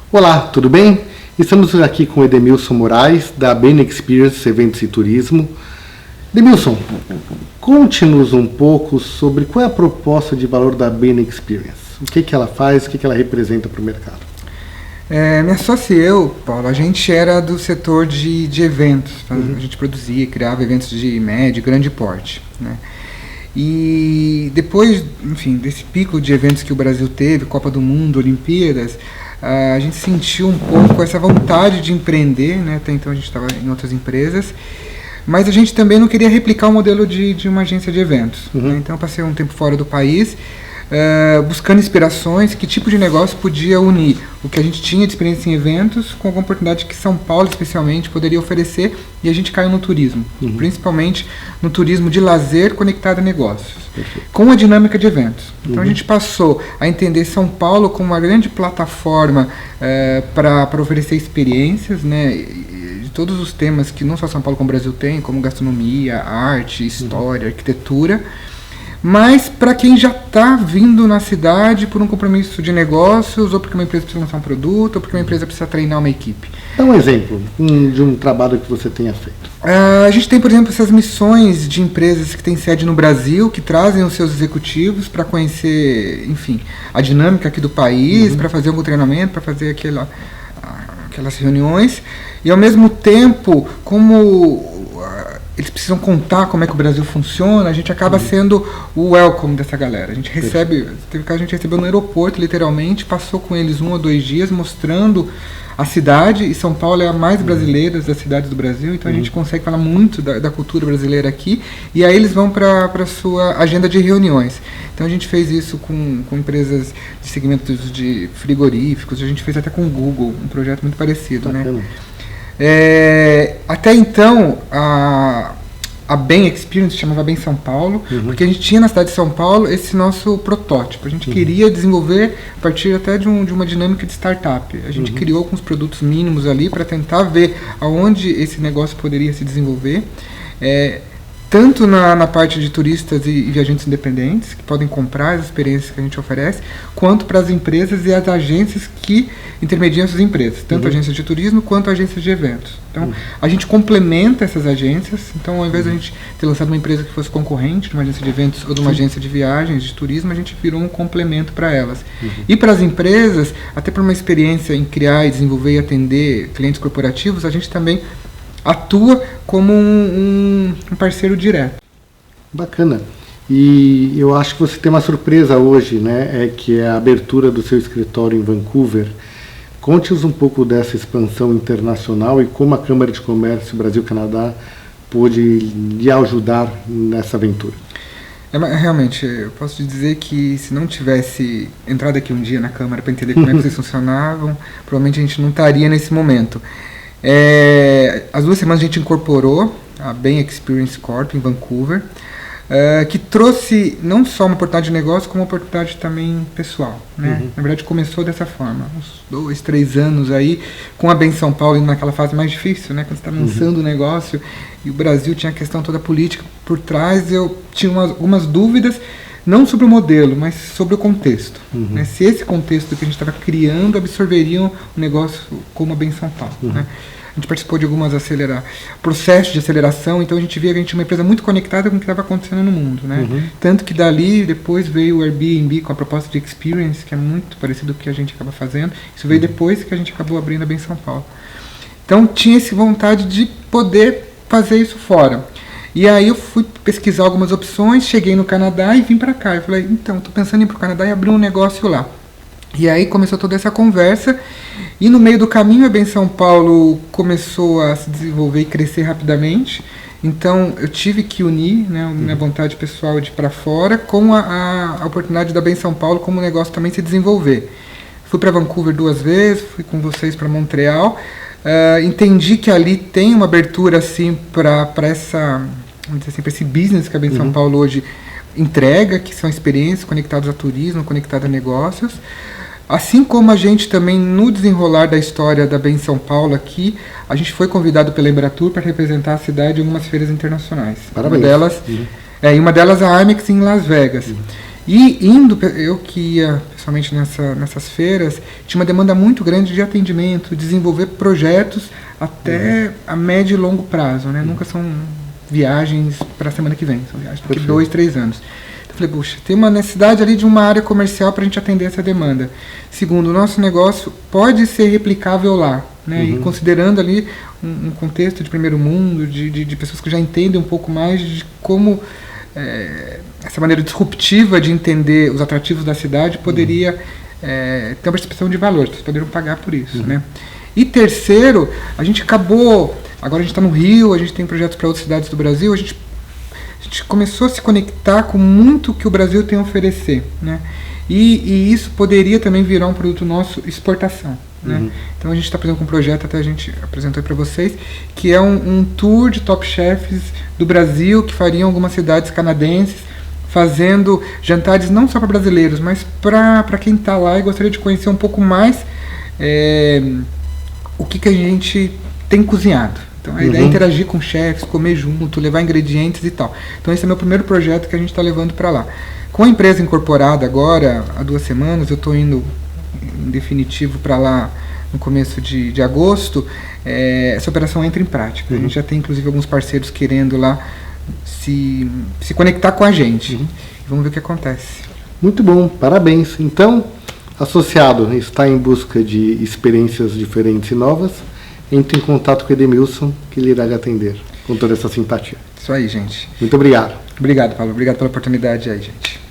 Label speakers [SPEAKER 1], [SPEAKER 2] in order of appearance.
[SPEAKER 1] Olá, tudo bem? Estamos aqui com o Edemilson Moraes, da Bain Experience Eventos e Turismo. Edemilson, conte-nos um pouco sobre qual é a proposta de valor da Bain Experience. O que ela faz, o que ela representa para o mercado?
[SPEAKER 2] Minha sócia e eu, Paulo, a gente era do setor de eventos. A gente produzia e criava eventos de médio e grande porte, né? E depois, enfim, desse pico de eventos que o Brasil teve, Copa do Mundo, Olimpíadas, a gente sentiu um pouco essa vontade de empreender, né? Até então a gente estava em outras empresas, mas a gente também não queria replicar o modelo de uma agência de eventos, né? Então eu passei um tempo fora do país, buscando inspirações, que tipo de negócio podia unir o que a gente tinha de experiência em eventos com alguma oportunidade que São Paulo especialmente poderia oferecer, e a gente caiu no turismo, principalmente no turismo de lazer conectado a negócios, com a dinâmica de eventos. Então a gente passou a entender São Paulo como uma grande plataforma para oferecer experiências, né, de todos os temas que não só São Paulo como o Brasil tem, como gastronomia, arte, história, arquitetura, mas para quem já está vindo na cidade por um compromisso de negócios, ou porque uma empresa precisa lançar um produto, ou porque uma empresa precisa treinar uma equipe.
[SPEAKER 1] Dá um exemplo de um trabalho que você tenha feito.
[SPEAKER 2] A gente tem, por exemplo, essas missões de empresas que têm sede no Brasil, que trazem os seus executivos para conhecer, enfim, a dinâmica aqui do país, para fazer algum treinamento, para fazer aquelas reuniões, e ao mesmo tempo, como eles precisam contar como é que o Brasil funciona, a gente acaba sendo o welcome dessa galera. A gente recebe, teve caso a gente recebeu no aeroporto, literalmente, passou com eles 1 ou 2 dias mostrando a cidade, e São Paulo é a mais brasileira das cidades do Brasil, então a gente consegue falar muito da cultura brasileira aqui, e aí eles vão para a sua agenda de reuniões. Então a gente fez isso com empresas de segmentos de frigoríficos, a gente fez até com o Google, um projeto muito parecido, né? Até então, a Bain Experience chamava Bain São Paulo, porque a gente tinha na cidade de São Paulo esse nosso protótipo. A gente queria desenvolver a partir até de uma dinâmica de startup. A gente criou alguns produtos mínimos ali para tentar ver aonde esse negócio poderia se desenvolver. Tanto na parte de turistas e viajantes independentes, que podem comprar as experiências que a gente oferece, quanto para as empresas e as agências que intermediam essas empresas, tanto agências de turismo quanto agências de eventos. Então, a gente complementa essas agências. Então, ao invés de a gente ter lançado uma empresa que fosse concorrente de uma agência de eventos ou de uma agência de viagens, de turismo, a gente virou um complemento para elas. E para as empresas, até para uma experiência em criar e desenvolver e atender clientes corporativos, a gente também atua como um parceiro direto.
[SPEAKER 1] Bacana. E eu acho que você tem uma surpresa hoje, né? Que é a abertura do seu escritório em Vancouver. Conte-nos um pouco dessa expansão internacional e como a Câmara de Comércio Brasil-Canadá pôde lhe ajudar nessa aventura.
[SPEAKER 2] Realmente, eu posso te dizer que se não tivesse entrado aqui um dia na Câmara para entender como é que vocês funcionavam, provavelmente a gente não estaria nesse momento. As 2 semanas a gente incorporou a Bain Experience Corp em Vancouver, que trouxe não só uma oportunidade de negócio, como uma oportunidade também pessoal, né? Na verdade começou dessa forma, uns 2, 3 anos aí, com a Bain São Paulo indo naquela fase mais difícil, né? Quando você está lançando o negócio, e o Brasil tinha a questão toda política por trás, eu tinha algumas dúvidas, não sobre o modelo, mas sobre o contexto. Né? Se esse contexto que a gente estava criando absorveria um negócio como a Bain São Paulo. Né? A gente participou de algumas processos de aceleração, então a gente via que a gente tinha uma empresa muito conectada com o que estava acontecendo no mundo. Né? Tanto que dali depois veio o Airbnb com a proposta de Experience, que é muito parecido com o que a gente acaba fazendo. Isso veio depois que a gente acabou abrindo a Bain São Paulo. Então tinha essa vontade de poder fazer isso fora. E aí eu fui pesquisar algumas opções, cheguei no Canadá e vim para cá. Eu falei, então, estou pensando em ir para o Canadá e abrir um negócio lá. E aí começou toda essa conversa, e no meio do caminho a Bain São Paulo começou a se desenvolver e crescer rapidamente. Então eu tive que unir, né, a minha vontade pessoal de ir para fora com a oportunidade da Bain São Paulo como o negócio também se desenvolver. Fui para Vancouver 2 vezes, fui com vocês para Montreal, entendi que ali tem uma abertura assim, para esse business que a Bain São Paulo hoje entrega, que são experiências conectadas a turismo, conectadas a negócios. Assim como a gente também, no desenrolar da história da Bain São Paulo aqui, a gente foi convidado pela Embratur para representar a cidade em algumas feiras internacionais.
[SPEAKER 1] Parabéns.
[SPEAKER 2] Uma delas a Amex em Las Vegas. E eu que ia pessoalmente nessas feiras, tinha uma demanda muito grande de atendimento, desenvolver projetos até a médio e longo prazo, né? Nunca são viagens para a semana que vem, são viagens daqui 2, 3 anos. Então eu falei, puxa, tem uma necessidade ali de uma área comercial para a gente atender essa demanda. Segundo, o nosso negócio pode ser replicável lá, né? E considerando ali um contexto de primeiro mundo, de pessoas que já entendem um pouco mais de como essa maneira disruptiva de entender os atrativos da cidade poderia ter uma percepção de valor, vocês poderiam pagar por isso, né? E terceiro, a gente acabou, agora a gente está no Rio, a gente tem projetos para outras cidades do Brasil, a gente começou a se conectar com muito que o Brasil tem a oferecer, né? E isso poderia também virar um produto nosso exportação, né? Então a gente está fazendo um projeto, até a gente apresentou para vocês, que é um tour de top chefs do Brasil, que fariam algumas cidades canadenses, fazendo jantares não só para brasileiros, mas para quem está lá e gostaria de conhecer um pouco mais o que a gente tem cozinhado. Então a ideia é interagir com chefs, comer junto, levar ingredientes e tal. Então esse é meu primeiro projeto que a gente está levando para lá. Com a empresa incorporada agora, há 2 semanas, eu estou indo em definitivo para lá no começo de agosto, essa operação entra em prática. A gente já tem inclusive alguns parceiros querendo lá se conectar com a gente. Vamos ver o que acontece.
[SPEAKER 1] Muito bom, parabéns. Então, associado está em busca de experiências diferentes e novas, entre em contato com o Edemilson, que ele irá lhe atender com toda essa simpatia.
[SPEAKER 2] Isso aí, gente.
[SPEAKER 1] Muito obrigado.
[SPEAKER 2] Obrigado, Paulo. Obrigado pela oportunidade aí, gente.